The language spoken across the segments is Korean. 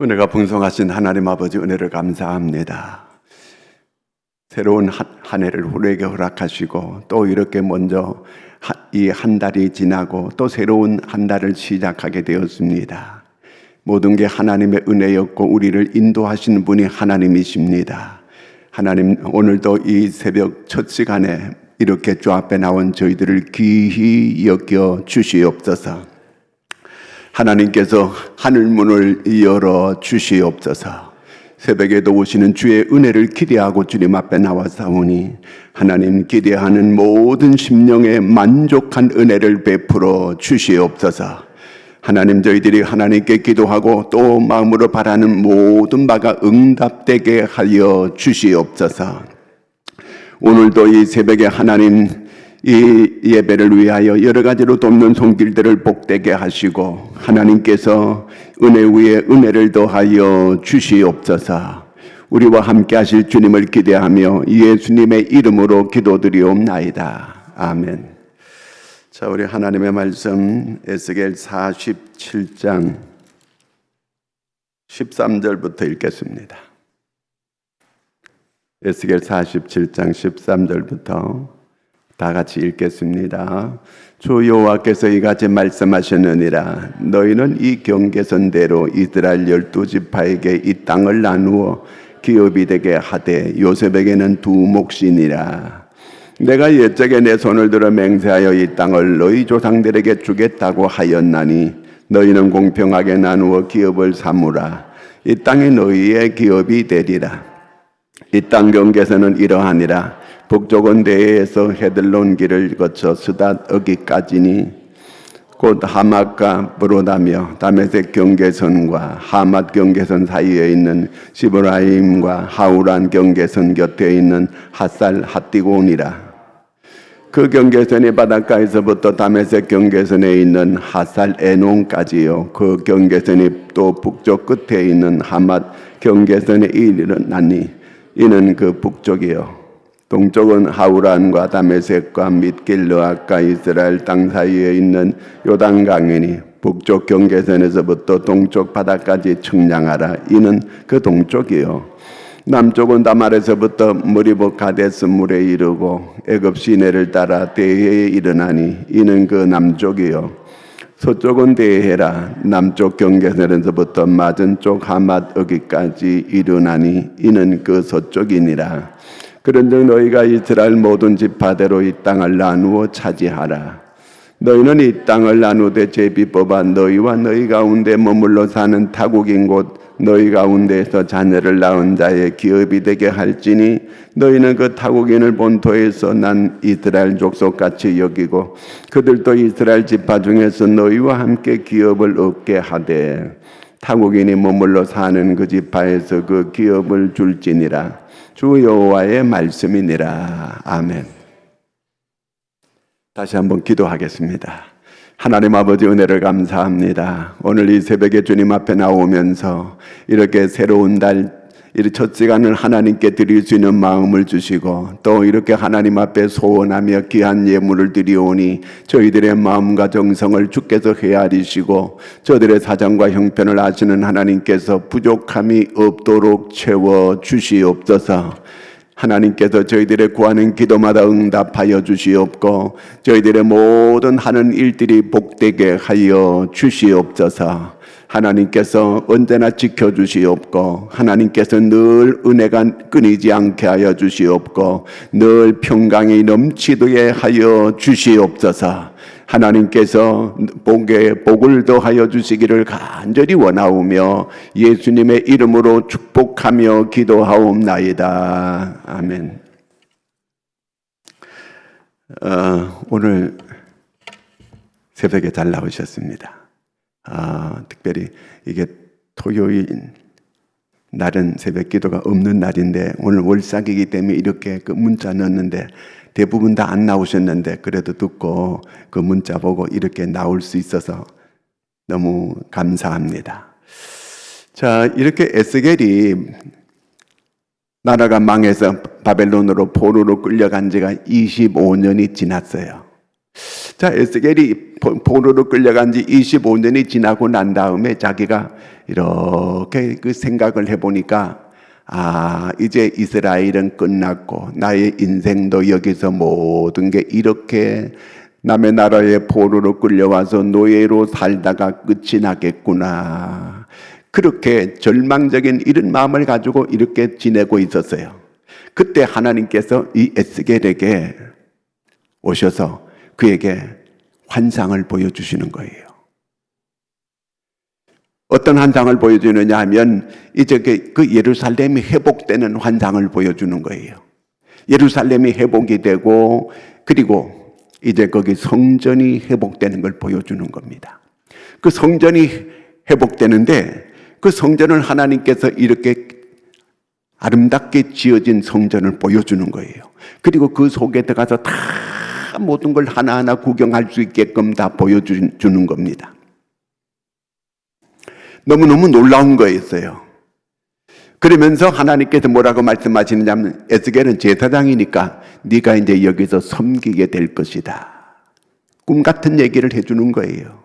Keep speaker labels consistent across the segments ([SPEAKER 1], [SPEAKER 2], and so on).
[SPEAKER 1] 은혜가 풍성하신 하나님 아버지 은혜를 감사합니다. 새로운 한 해를 우리에게 허락하시고 또 이렇게 먼저 이 한 달이 지나고 또 새로운 한 달을 시작하게 되었습니다. 모든 게 하나님의 은혜였고 우리를 인도하시는 분이 하나님이십니다. 하나님, 오늘도 이 새벽 첫 시간에 이렇게 주 앞에 나온 저희들을 귀히 여겨 주시옵소서. 하나님께서 하늘문을 열어 주시옵소서. 새벽에도 오시는 주의 은혜를 기대하고 주님 앞에 나와사오니 하나님 기대하는 모든 심령에 만족한 은혜를 베풀어 주시옵소서. 하나님, 저희들이 하나님께 기도하고 또 마음으로 바라는 모든 바가 응답되게 하여 주시옵소서. 오늘도 이 새벽에 하나님 이 예배를 위하여 여러 가지로 돕는 손길들을 복되게 하시고 하나님께서 은혜 위에 은혜를 더하여 주시옵소서. 우리와 함께 하실 주님을 기대하며 예수님의 이름으로 기도드리옵나이다. 아멘. 자, 우리 하나님의 말씀 에스겔 47장 13절부터 읽겠습니다. 에스겔 47장 13절부터 다 같이 읽겠습니다. 주 여호와께서 이같이 말씀하셨느니라. 너희는 이 경계선대로 이스라엘 12지파에게 이 땅을 나누어 기업이 되게 하되 요셉에게는 두 몫이니라. 내가 옛적에 내 손을 들어 맹세하여 이 땅을 너희 조상들에게 주겠다고 하였나니 너희는 공평하게 나누어 기업을 삼으라. 이 땅이 너희의 기업이 되리라. 이 땅 경계선은 이러하니라. 북쪽은 대해에서 헤들론 길을 거쳐 스닷 어기까지니 곧 하맛과 브로다며 다메섹 경계선과 하맛 경계선 사이에 있는 시브라임과 하우란 경계선 곁에 있는 핫살 핫디곤이라. 그 경계선이 바닷가에서부터 다메섹 경계선에 있는 핫살 에논까지요. 그 경계선이 또 북쪽 끝에 있는 하맛 경계선에 이르나니 이는 그 북쪽이요. 동쪽은 하우란과 다메섹과 밋길르앗과 이스라엘 땅 사이에 있는 요단강이니 북쪽 경계선에서부터 동쪽 바다까지 측량하라. 이는 그 동쪽이요. 남쪽은 다말에서부터 무리보 가데스 물에 이르고 애굽 시내를 따라 대해에 이르나니 이는 그 남쪽이요. 서쪽은 대해라. 남쪽 경계선에서부터 맞은쪽 하맛 어기까지 이르나니 이는 그 서쪽이니라. 그런즉 너희가 이스라엘 모든 지파대로 이 땅을 나누어 차지하라. 너희는 이 땅을 나누되 제비 뽑아 너희와 너희 가운데 머물러 사는 타국인 곳 너희 가운데에서 자녀를 낳은 자의 기업이 되게 할지니 너희는 그 타국인을 본토에서 난 이스라엘 족속같이 여기고 그들도 이스라엘 지파 중에서 너희와 함께 기업을 얻게 하되 타국인이 머물러 사는 그 지파에서 그 기업을 줄지니라. 주 여호와의 말씀이니라. 아멘. 다시 한번 기도하겠습니다. 하나님 아버지 은혜를 감사합니다. 오늘 이 새벽에 주님 앞에 나오면서 이렇게 새로운 달 이 첫 시간을 하나님께 드릴 수 있는 마음을 주시고 또 이렇게 하나님 앞에 소원하며 귀한 예물을 드리오니 저희들의 마음과 정성을 주께서 헤아리시고 저들의 사정과 형편을 아시는 하나님께서 부족함이 없도록 채워 주시옵소서. 하나님께서 저희들의 구하는 기도마다 응답하여 주시옵고 저희들의 모든 하는 일들이 복되게 하여 주시옵소서. 하나님께서 언제나 지켜주시옵고 하나님께서 늘 은혜가 끊이지 않게 하여 주시옵고 늘 평강이 넘치게 하여 주시옵소서. 하나님께서 복을 더하여 주시기를 간절히 원하오며 예수님의 이름으로 축복하며 기도하옵나이다. 아멘. 오늘 새벽에 잘 나오셨습니다. 특별히 이게 토요일 날은 새벽 기도가 없는 날인데 오늘 월삭이기 때문에 이렇게 그 문자 넣었는데 대부분 다 안 나오셨는데 그래도 듣고 그 문자 보고 이렇게 나올 수 있어서 너무 감사합니다. 자, 이렇게 에스겔이 나라가 망해서 바벨론으로 포로로 끌려간 지가 25년이 지났어요. 자, 에스겔이 포로로 끌려간 지 25년이 지나고 난 다음에 자기가 이렇게 그 생각을 해보니까 이제 이스라엘은 끝났고 나의 인생도 여기서 모든 게 이렇게 남의 나라에 포로로 끌려와서 노예로 살다가 끝이 나겠구나. 그렇게 절망적인 이런 마음을 가지고 이렇게 지내고 있었어요. 그때 하나님께서 이 에스겔에게 오셔서 그에게 환상을 보여주시는 거예요. 어떤 환상을 보여주느냐 하면 이제 그 예루살렘이 회복되는 환상을 보여주는 거예요. 예루살렘이 회복이 되고 그리고 이제 거기 성전이 회복되는 걸 보여주는 겁니다. 그 성전이 회복되는데 그 성전을 하나님께서 이렇게 아름답게 지어진 성전을 보여주는 거예요. 그리고 그 속에 들어가서 다 모든 걸 하나하나 구경할 수 있게끔 다 보여주는 겁니다. 너무너무 놀라운 거였어요. 그러면서 하나님께서 뭐라고 말씀하시느냐면 에스겔은 제사장이니까 네가 이제 여기서 섬기게 될 것이다. 꿈 같은 얘기를 해주는 거예요.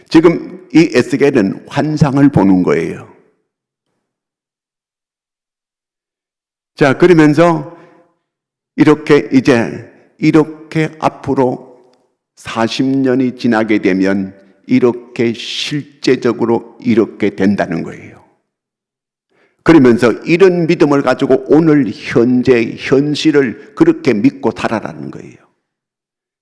[SPEAKER 1] 지금 이 에스겔은 환상을 보는 거예요. 자, 그러면서 이렇게 앞으로 40년이 지나게 되면 이렇게 실제적으로 이렇게 된다는 거예요. 그러면서 이런 믿음을 가지고 오늘 현재 현실을 그렇게 믿고 살아라는 거예요.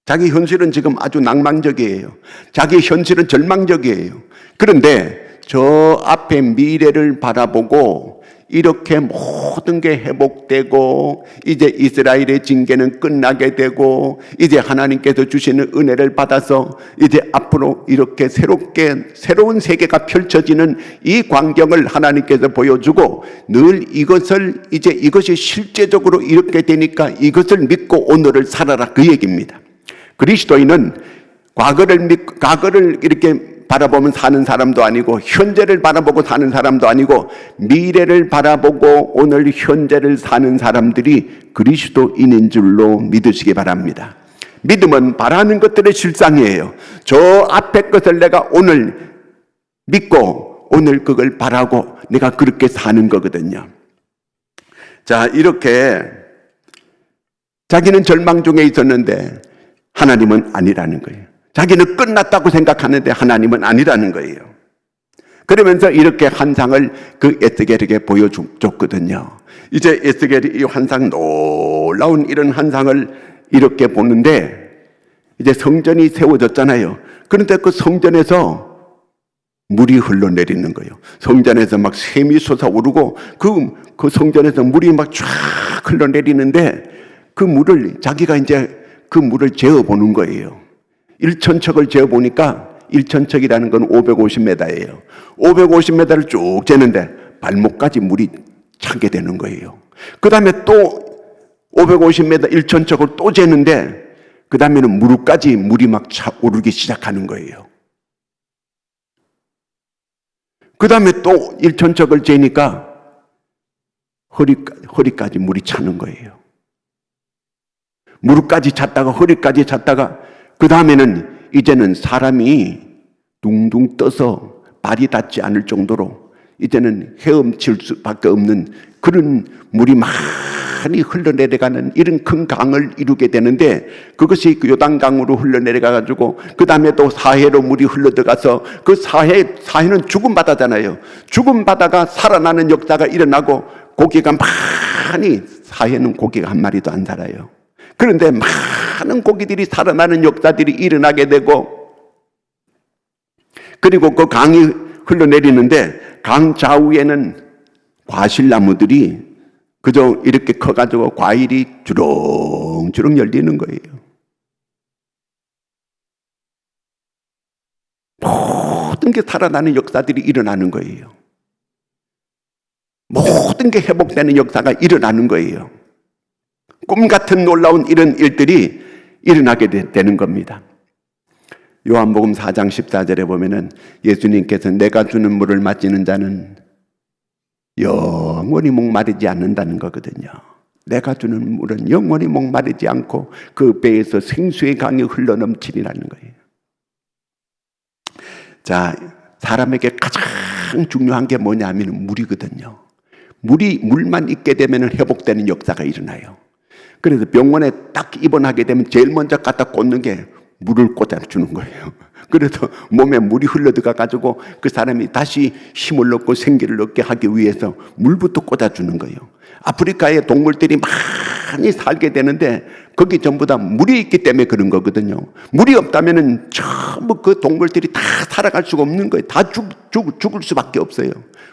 [SPEAKER 1] 자기 현실은 지금 아주 낭만적이에요. 자기 현실은 절망적이에요. 그런데 저 앞에 미래를 바라보고 이렇게 모든 게 회복되고 이제 이스라엘의 징계는 끝나게 되고 이제 하나님께서 주시는 은혜를 받아서 이제 앞으로 이렇게 새로운 세계가 펼쳐지는 이 광경을 하나님께서 보여주고 늘 이것이 실제적으로 이렇게 되니까 이것을 믿고 오늘을 살아라 그 얘기입니다. 그리스도인은 과거를 이렇게 바라보면 사는 사람도 아니고 현재를 바라보고 사는 사람도 아니고 미래를 바라보고 오늘 현재를 사는 사람들이 그리스도인인 줄로 믿으시기 바랍니다. 믿음은 바라는 것들의 실상이에요. 저 앞에 것을 내가 오늘 믿고 오늘 그걸 바라고 내가 그렇게 사는 거거든요. 자, 이렇게 자기는 절망 중에 있었는데 하나님은 아니라는 거예요. 자기는 끝났다고 생각하는데 하나님은 아니라는 거예요. 그러면서 이렇게 환상을 그 에스겔에게 보여줬거든요. 이제 에스겔이 이 환상, 놀라운 이런 환상을 이렇게 보는데 이제 성전이 세워졌잖아요. 그런데 그 성전에서 물이 흘러내리는 거예요. 성전에서 막 샘이 솟아오르고 그 성전에서 물이 막 쫙 흘러내리는데 그 물을 자기가 이제 그 물을 재어보는 거예요. 1천척을 재어보니까 1천척이라는 건 550m예요. 550m를 쭉 재는데 발목까지 물이 차게 되는 거예요. 그 다음에 또 550m 1천척을 또 재는데 그 다음에는 무릎까지 물이 막 오르기 시작하는 거예요. 그 다음에 또 1천척을 재니까 허리까지 물이 차는 거예요. 무릎까지 찼다가 허리까지 찼다가 그 다음에는 이제는 사람이 둥둥 떠서 발이 닿지 않을 정도로 이제는 헤엄칠 수밖에 없는 그런 물이 많이 흘러내려가는 이런 큰 강을 이루게 되는데 그것이 그 요단강으로 흘러내려가 가지고 그 다음에 또 사해로 물이 흘러들어가서 그 사해는 죽은 바다잖아요. 죽은 바다가 살아나는 역사가 일어나고 고기가 많이 사해는 고기가 한 마리도 안 살아요. 그런데 많은 고기들이 살아나는 역사들이 일어나게 되고 그리고 그 강이 흘러내리는데 강 좌우에는 과실나무들이 그저 이렇게 커가지고 과일이 주렁주렁 열리는 거예요. 모든 게 살아나는 역사들이 일어나는 거예요. 모든 게 회복되는 역사가 일어나는 거예요. 꿈 같은 놀라운 이런 일들이 일어나게 되는 겁니다. 요한복음 4장 14절에 보면은 예수님께서 내가 주는 물을 마시는 자는 영원히 목마르지 않는다는 거거든요. 내가 주는 물은 영원히 목마르지 않고 그 배에서 생수의 강이 흘러넘치리라는 거예요. 자, 사람에게 가장 중요한 게 뭐냐면 물이거든요. 물만 있게 되면 회복되는 역사가 일어나요. 그래서 병원에 딱 입원하게 되면 제일 먼저 갖다 꽂는 게 물을 꽂아주는 거예요. 그래서 몸에 물이 흘러들어가 가지고 그 사람이 다시 힘을 얻고 생기를 얻게 하기 위해서 물부터 꽂아주는 거예요. 아프리카의 동물들이 많이 살게 되는데 거기 전부 다 물이 있기 때문에 그런 거거든요. 물이 없다면 전부 그 동물들이 다 살아갈 수가 없는 거예요. 다 죽을 수밖에 없어요.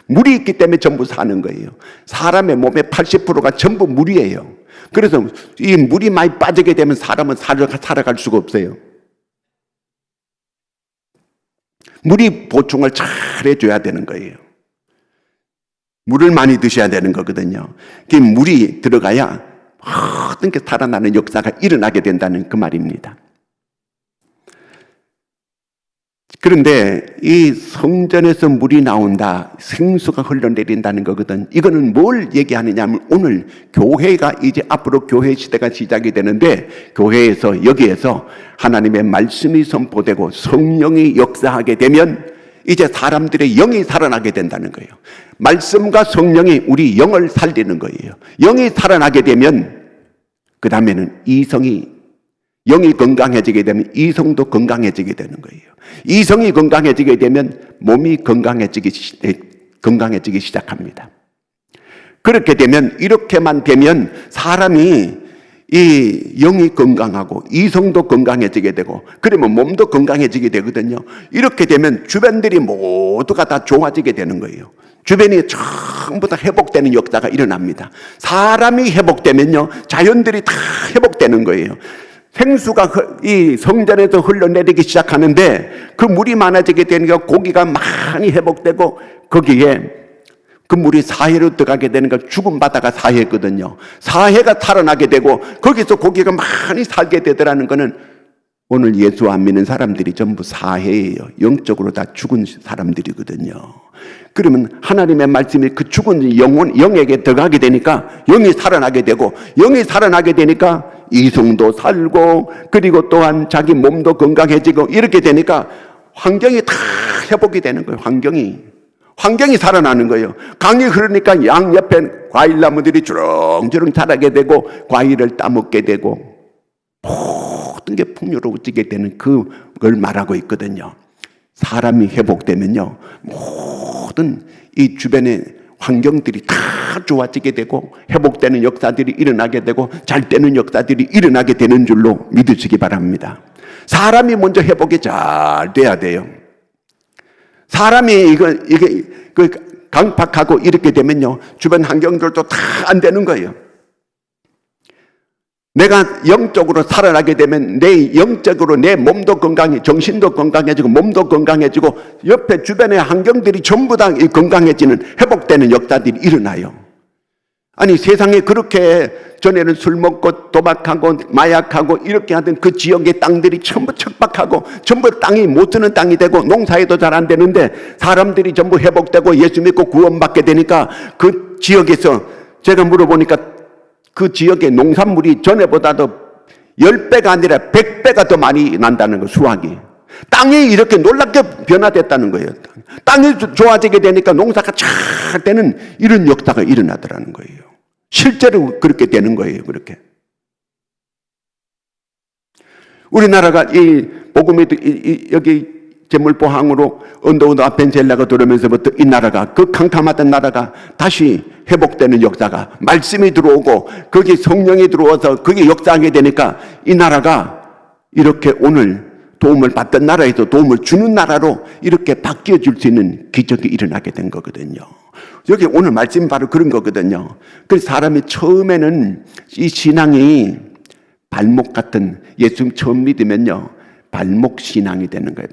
[SPEAKER 1] 물이 있기 때문에 전부 사는 거예요. 사람의 몸의 80%가 전부 물이에요. 그래서 이 물이 많이 빠지게 되면 사람은 살아갈 수가 없어요. 물이 보충을 잘 해줘야 되는 거예요. 물을 많이 드셔야 되는 거거든요. 그 물이 들어가야 모든 게 살아나는 역사가 일어나게 된다는 그 말입니다. 그런데 이 성전에서 물이 나온다, 생수가 흘러내린다는 거거든. 이거는 뭘 얘기하느냐 하면 오늘 교회가 이제 앞으로 교회 시대가 시작이 되는데 교회에서 여기에서 하나님의 말씀이 선포되고 성령이 역사하게 되면 이제 사람들의 영이 살아나게 된다는 거예요. 말씀과 성령이 우리 영을 살리는 거예요. 영이 살아나게 되면 그 다음에는 영이 건강해지게 되면 이성도 건강해지게 되는 거예요. 이성이 건강해지게 되면 몸이 건강해지기 시작합니다. 그렇게 되면 이렇게만 되면 사람이 이 영이 건강하고 이성도 건강해지게 되고 그러면 몸도 건강해지게 되거든요. 이렇게 되면 주변들이 모두가 다 좋아지게 되는 거예요. 주변이 전부 다 회복되는 역사가 일어납니다. 사람이 회복되면요 자연들이 다 회복되는 거예요. 생수가 이 성전에서 흘러내리기 시작하는데 그 물이 많아지게 되니까 고기가 많이 회복되고 거기에 그 물이 사해로 들어가게 되니까 죽은 바다가 사해거든요. 사해가 살아나게 되고 거기서 고기가 많이 살게 되더라는 거는 오늘 예수 안 믿는 사람들이 전부 사해예요. 영적으로 다 죽은 사람들이거든요. 그러면 하나님의 말씀이 그 죽은 영에게 들어가게 되니까 영이 살아나게 되고 영이 살아나게 되니까 이성도 살고 그리고 또한 자기 몸도 건강해지고 이렇게 되니까 환경이 다 회복이 되는 거예요. 환경이 살아나는 거예요. 강이 흐르니까 양옆에 과일나무들이 주렁주렁 자라게 되고 과일을 따먹게 되고 모든 게 풍요로워지게 되는 그걸 말하고 있거든요. 사람이 회복되면요 모든 이 주변의 환경들이 다 좋아지게 되고 회복되는 역사들이 일어나게 되고 잘 되는 역사들이 일어나게 되는 줄로 믿으시기 바랍니다. 사람이 먼저 회복이 잘 돼야 돼요. 사람이 이게 강팍하고 이렇게 되면요 주변 환경들도 다 안 되는 거예요. 내가 영적으로 살아나게 되면 내 영적으로 내 몸도 건강해, 정신도 건강해지고 몸도 건강해지고 옆에 주변의 환경들이 전부 다 건강해지는 회복되는 역사들이 일어나요. 아니 세상에 그렇게 전에는 술 먹고 도박하고 마약하고 이렇게 하던 그 지역의 땅들이 전부 척박하고 전부 땅이 못 쓰는 땅이 되고 농사에도 잘 안 되는데 사람들이 전부 회복되고 예수 믿고 구원받게 되니까 그 지역에서 제가 물어보니까 그 지역의 농산물이 전에보다도 10배가 아니라 100배가 더 많이 난다는 거, 수확이. 땅이 이렇게 놀랍게 변화됐다는 거예요. 땅이 좋아지게 되니까 농사가 잘 되는 이런 역사가 일어나더라는 거예요. 실제로 그렇게 되는 거예요, 그렇게. 우리나라가 이 복음이 여기 제물포항으로 언더우드 아펜셀라가 들어오면서부터 이 나라가 그 캄캄하던 나라가 다시 회복되는 역사가 말씀이 들어오고 거기 성령이 들어와서 그게 역사하게 되니까 이 나라가 이렇게 오늘 도움을 받던 나라에서 도움을 주는 나라로 이렇게 바뀌어질 수 있는 기적이 일어나게 된 거거든요. 여기 오늘 말씀이 바로 그런 거거든요. 그래서 사람이 처음에는 이 신앙이 발목 같은 예수 처음 믿으면요 발목 신앙이 되는 거예요.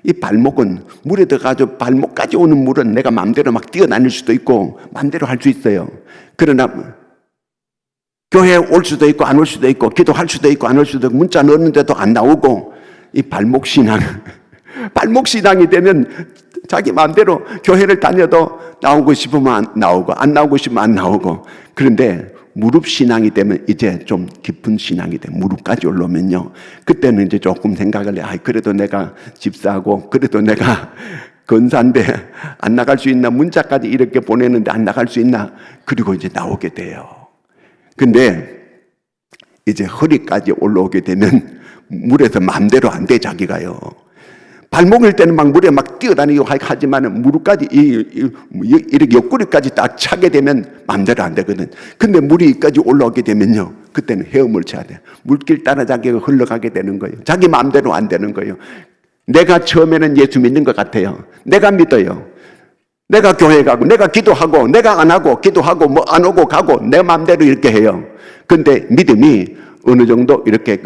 [SPEAKER 1] 이 발목은 물에 들어가서 발목까지 오는 물은 내가 마음대로 막 뛰어다닐 수도 있고 마음대로 할 수 있어요. 그러나 교회에 올 수도 있고 안 올 수도 있고 기도할 수도 있고 안 올 수도 있고 문자 넣었는데도 안 나오고 이 발목 신앙이 되면 자기 마음대로 교회를 다녀도 나오고 싶으면 안 나오고 안 나오고 싶으면 안 나오고. 그런데 무릎 신앙이 되면 이제 좀 깊은 신앙이 돼. 무릎까지 올라오면요. 그때는 이제 조금 생각을 해. 그래도 내가 집사하고, 그래도 내가 건사인데 안 나갈 수 있나? 문자까지 이렇게 보내는데 안 나갈 수 있나? 그리고 이제 나오게 돼요. 근데 이제 허리까지 올라오게 되면 물에서 마음대로 안 돼, 자기가요. 발목일 때는 막 물에 막 뛰어다니고 하지만 무릎까지 이렇게 옆구리까지 딱 차게 되면 마음대로 안 되거든. 근데 물이 여기까지 올라오게 되면요, 그때는 헤엄을 쳐야 돼. 물길 따라 자기가 흘러가게 되는 거예요. 자기 마음대로 안 되는 거예요. 내가 처음에는 예수 믿는 것 같아요. 내가 믿어요. 내가 교회 가고, 내가 기도하고, 내가 안 하고, 기도하고, 뭐 안 오고 가고, 내 마음대로 이렇게 해요. 근데 믿음이 어느 정도 이렇게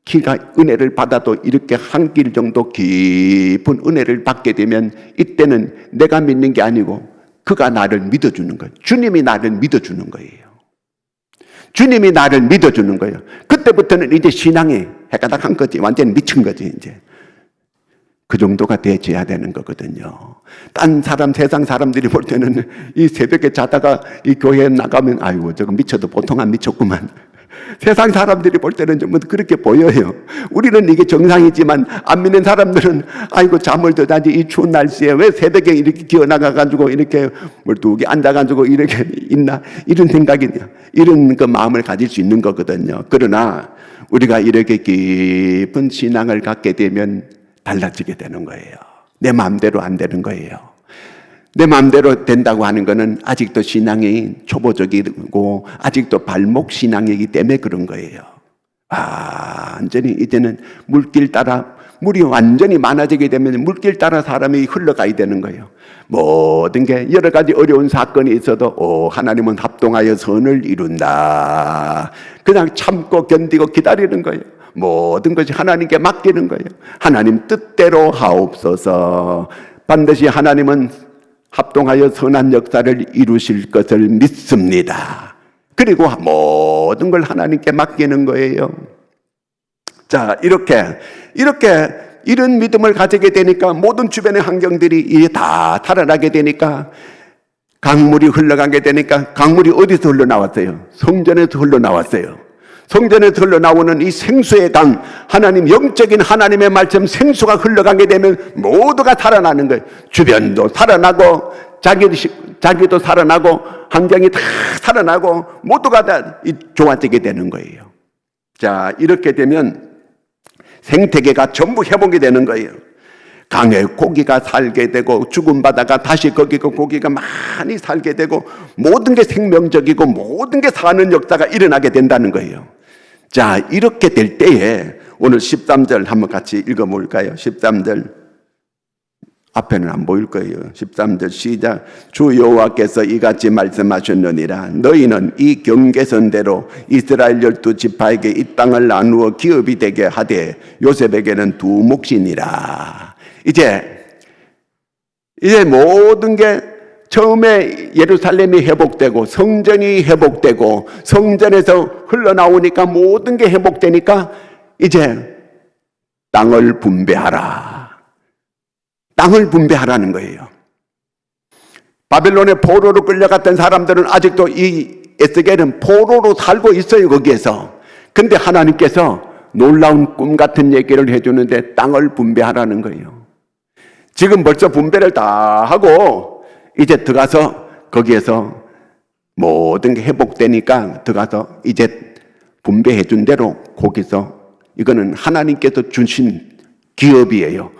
[SPEAKER 1] 키가 은혜를 받아도 이렇게 한 길 정도 깊은 은혜를 받게 되면 이때는 내가 믿는 게 아니고 그가 나를 믿어주는 거예요. 주님이 나를 믿어주는 거예요. 주님이 나를 믿어주는 거예요. 그때부터는 이제 신앙이 해가닥한 거지. 완전히 미친 거지, 이제. 그 정도가 돼야 되는 거거든요. 딴 사람, 세상 사람들이 볼 때는 이 새벽에 자다가 이 교회에 나가면 아이고, 저거 미쳐도 보통 안 미쳤구만. 세상 사람들이 볼 때는 좀 그렇게 보여요. 우리는 이게 정상이지만 안 믿는 사람들은 아이고, 잠을 더 자지 이 추운 날씨에 왜 새벽에 이렇게 기어나가가지고 이렇게 멀뚱하게 앉아가지고 이렇게 있나, 이런 생각이, 이런 그 마음을 가질 수 있는 거거든요. 그러나 우리가 이렇게 깊은 신앙을 갖게 되면 달라지게 되는 거예요. 내 마음대로 안 되는 거예요. 내 마음대로 된다고 하는 것은 아직도 신앙이 초보적이고 아직도 발목 신앙이기 때문에 그런 거예요. 완전히 이제는 물길 따라, 물이 완전히 많아지게 되면 물길 따라 사람이 흘러가야 되는 거예요. 모든 게 여러 가지 어려운 사건이 있어도 하나님은 합동하여 선을 이룬다. 그냥 참고 견디고 기다리는 거예요. 모든 것이 하나님께 맡기는 거예요. 하나님 뜻대로 하옵소서. 반드시 하나님은 합동하여 선한 역사를 이루실 것을 믿습니다. 그리고 모든 걸 하나님께 맡기는 거예요. 자, 이런 믿음을 가지게 되니까 모든 주변의 환경들이 이제 다 달아나게 되니까, 강물이 흘러가게 되니까, 강물이 어디서 흘러나왔어요? 성전에서 흘러나왔어요. 성전에서 흘러나오는 이 생수의 강, 하나님, 영적인 하나님의 말씀 생수가 흘러가게 되면 모두가 살아나는 거예요. 주변도 살아나고 자기도 살아나고 환경이 다 살아나고 모두가 다 좋아지게 되는 거예요. 자, 이렇게 되면 생태계가 전부 회복이 되는 거예요. 강에 고기가 살게 되고 죽은 바다가 다시 거기가 고기가 많이 살게 되고 모든 게 생명적이고 모든 게 사는 역사가 일어나게 된다는 거예요. 자, 이렇게 될 때에 오늘 13절 한번 같이 읽어볼까요? 13절 앞에는 안 보일 거예요. 13절 시작. 주 여호와께서 이같이 말씀하셨느니라. 너희는 이 경계선대로 이스라엘 12지파에게 이 땅을 나누어 기업이 되게 하되 요셉에게는 2몫이니라. 이제 모든 게 처음에 예루살렘이 회복되고 성전이 회복되고 성전에서 흘러나오니까 모든 게 회복되니까 이제 땅을 분배하라. 땅을 분배하라는 거예요. 바벨론의 포로로 끌려갔던 사람들은 아직도 이 에스겔은 포로로 살고 있어요, 거기에서. 근데 하나님께서 놀라운 꿈 같은 얘기를 해주는데 땅을 분배하라는 거예요. 지금 벌써 분배를 다 하고 이제 들어가서 거기에서 모든 게 회복되니까 들어가서 이제 분배해 준 대로 거기서, 이거는 하나님께서 주신 기업이에요.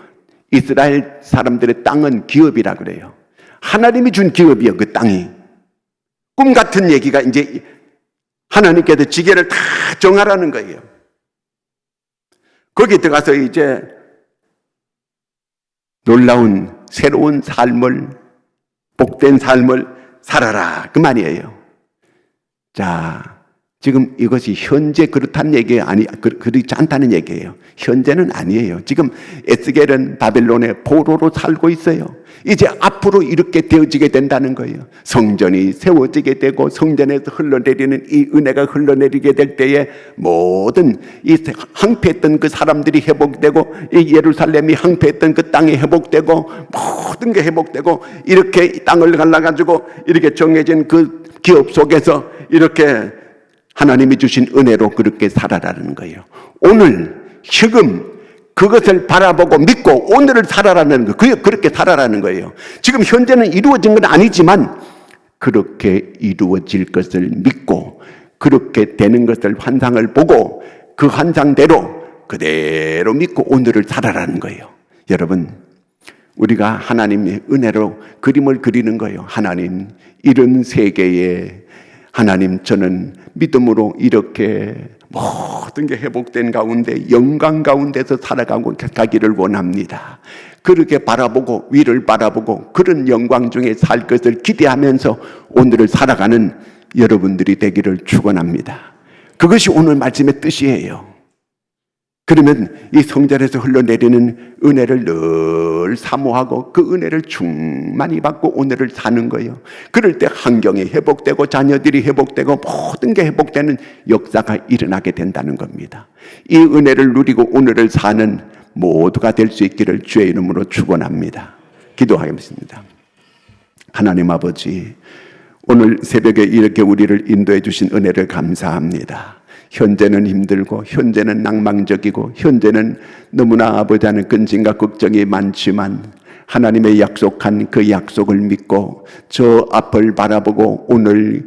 [SPEAKER 1] 이스라엘 사람들의 땅은 기업이라 그래요. 하나님이 준 기업이에요, 그 땅이. 꿈 같은 얘기가 이제 하나님께서 지게를 다 정하라는 거예요. 거기 들어가서 이제 놀라운 새로운 삶을, 복된 삶을 살아라, 그 말이에요. 자, 지금 이것이 현재 그렇다는 얘기예요? 그렇지 않다는 얘기예요. 현재는 아니에요. 지금 에스겔은 바벨론의 포로로 살고 있어요. 이제 앞으로 이렇게 되어지게 된다는 거예요. 성전이 세워지게 되고 성전에서 흘러내리는 이 은혜가 흘러내리게 될 때에 모든 이 항폐했던 그 사람들이 회복되고 이 예루살렘이 항폐했던 그 땅이 회복되고 모든 게 회복되고 이렇게 땅을 갈라가지고 이렇게 정해진 그 기업 속에서 이렇게 하나님이 주신 은혜로 그렇게 살아라는 거예요. 오늘 지금 그것을 바라보고 믿고 오늘을 살아라는 거예요. 그렇게 살아라는 거예요. 지금 현재는 이루어진 건 아니지만 그렇게 이루어질 것을 믿고 그렇게 되는 것을 환상을 보고 그 환상대로 그대로 믿고 오늘을 살아라는 거예요. 여러분, 우리가 하나님의 은혜로 그림을 그리는 거예요. 하나님, 이런 세계에 하나님, 저는 믿음으로 이렇게 모든 게 회복된 가운데 영광 가운데서 살아가고 가기를 원합니다. 그렇게 바라보고 위를 바라보고 그런 영광 중에 살 것을 기대하면서 오늘을 살아가는 여러분들이 되기를 축원합니다. 그것이 오늘 말씀의 뜻이에요. 그러면 이 성전에서 흘러내리는 은혜를 늘 사모하고 그 은혜를 충만히 받고 오늘을 사는 거예요. 그럴 때 환경이 회복되고 자녀들이 회복되고 모든 게 회복되는 역사가 일어나게 된다는 겁니다. 이 은혜를 누리고 오늘을 사는 모두가 될 수 있기를 주의 이름으로 축원합니다. 기도하겠습니다. 하나님 아버지, 오늘 새벽에 이렇게 우리를 인도해 주신 은혜를 감사합니다. 현재는 힘들고 현재는 낭망적이고 현재는 너무나 아버지 하는 근심과 걱정이 많지만 하나님의 약속한 그 약속을 믿고 저 앞을 바라보고 오늘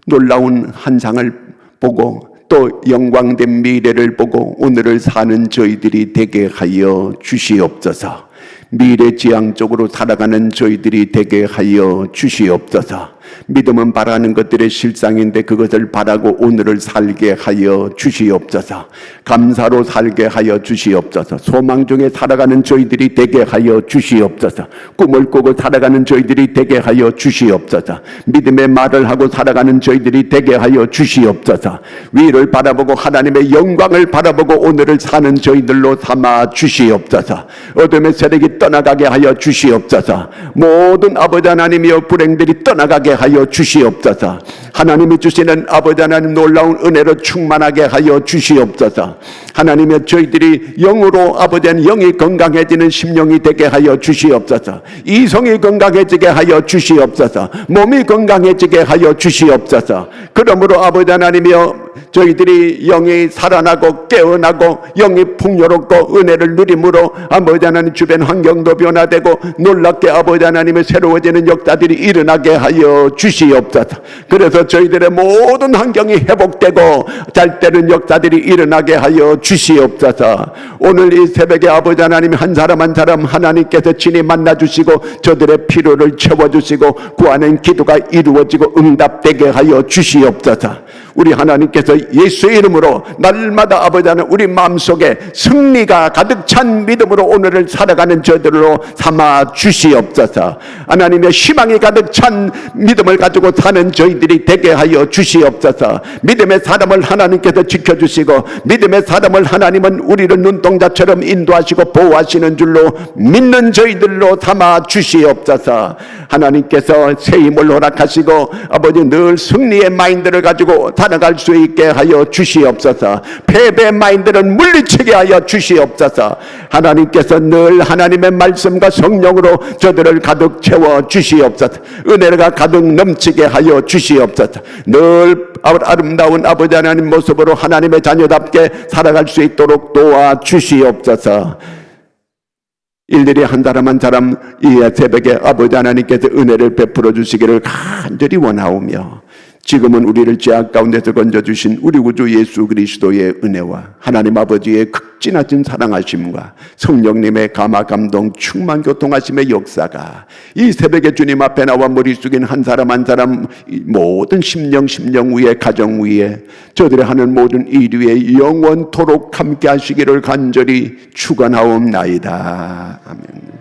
[SPEAKER 1] 놀라운 환상을 보고 또 영광된 미래를 보고 오늘을 사는 저희들이 되게 하여 주시옵소서. 미래지향적으로 살아가는 저희들이 되게 하여 주시옵소서. 믿음은 바라는 것들의 실상인데 그것을 바라고 오늘을 살게 하여 주시옵소서. 감사로 살게 하여 주시옵소서. 소망 중에 살아가는 저희들이 되게 하여 주시옵소서. 꿈을 꾸고 살아가는 저희들이 되게 하여 주시옵소서. 믿음의 말을 하고 살아가는 저희들이 되게 하여 주시옵소서. 위를 바라보고 하나님의 영광을 바라보고 오늘을 사는 저희들로 삼아 주시옵소서. 어둠의 세력이 떠나가게 하여 주시옵소서. 모든 아버지 하나님이여 불행들이 떠나가게 하여 주시옵소서. 하나님이 주시는 아버지 하나님 놀라운 은혜로 충만하게 하여 주시옵소서. 하나님의 저희들이 영으로 아버지 하나님 영이 건강해지는 심령이 되게 하여 주시옵소서. 이성이 건강해지게 하여 주시옵소서. 몸이 건강해지게 하여 주시옵소서. 그러므로 아버지 하나님이여 저희들이 영이 살아나고 깨어나고 영이 풍요롭고 은혜를 누림으로 아버지 하나님 주변 환경도 변화되고 놀랍게 아버지 하나님의 새로워지는 역사들이 일어나게 하여 주시옵소서. 그래서 저희들의 모든 환경이 회복되고 잘 되는 역사들이 일어나게 하여 주시옵소서. 오늘 이 새벽에 아버지 하나님 한 사람 한 사람 하나님께서 친히 만나주시고 저들의 필요를 채워주시고 구하는 기도가 이루어지고 응답되게 하여 주시옵소서. 우리 하나님께서 예수의 이름으로 날마다 아버지 하나님 우리 마음속에 승리가 가득 찬 믿음으로 오늘을 살아가는 저들로 삼아 주시옵소서. 하나님의 희망이 가득 찬 믿음을 가지고 사는 저희들이 되게 하여 주시옵소서. 믿음의 사람을 하나님께서 지켜주시고 믿음의 사람을 하나님은 우리를 눈동자처럼 인도하시고 보호하시는 줄로 믿는 저희들로 삼아 주시옵소서. 하나님께서 새 힘을 허락하시고 아버지 늘 승리의 마인드를 가지고 살아갈 수 있게 하여 주시옵소서. 패배 마인드는 물리치게 하여 주시옵소서. 하나님께서 늘 하나님의 말씀과 성령으로 저들을 가득 채워 주시옵소서. 은혜가 가득 넘치게 하여 주시옵소서. 늘 아름다운 아버지 하나님 모습으로 하나님의 자녀답게 살아갈 수 있도록 도와 주시옵소서. 일일이 한 사람 한 사람 이 새벽에 아버지 하나님께서 은혜를 베풀어 주시기를 간절히 원하오며 지금은 우리를 죄악 가운데서 건져주신 우리 구주 예수 그리스도의 은혜와 하나님 아버지의 극진하신 사랑하심과 성령님의 감화 감동 충만 교통하심의 역사가 이 새벽에 주님 앞에 나와 머리 숙인 한 사람 한 사람 모든 심령 위에 가정 위에 저들의 하는 모든 일 위에 영원토록 함께 하시기를 간절히 축원하옵나이다. 아멘.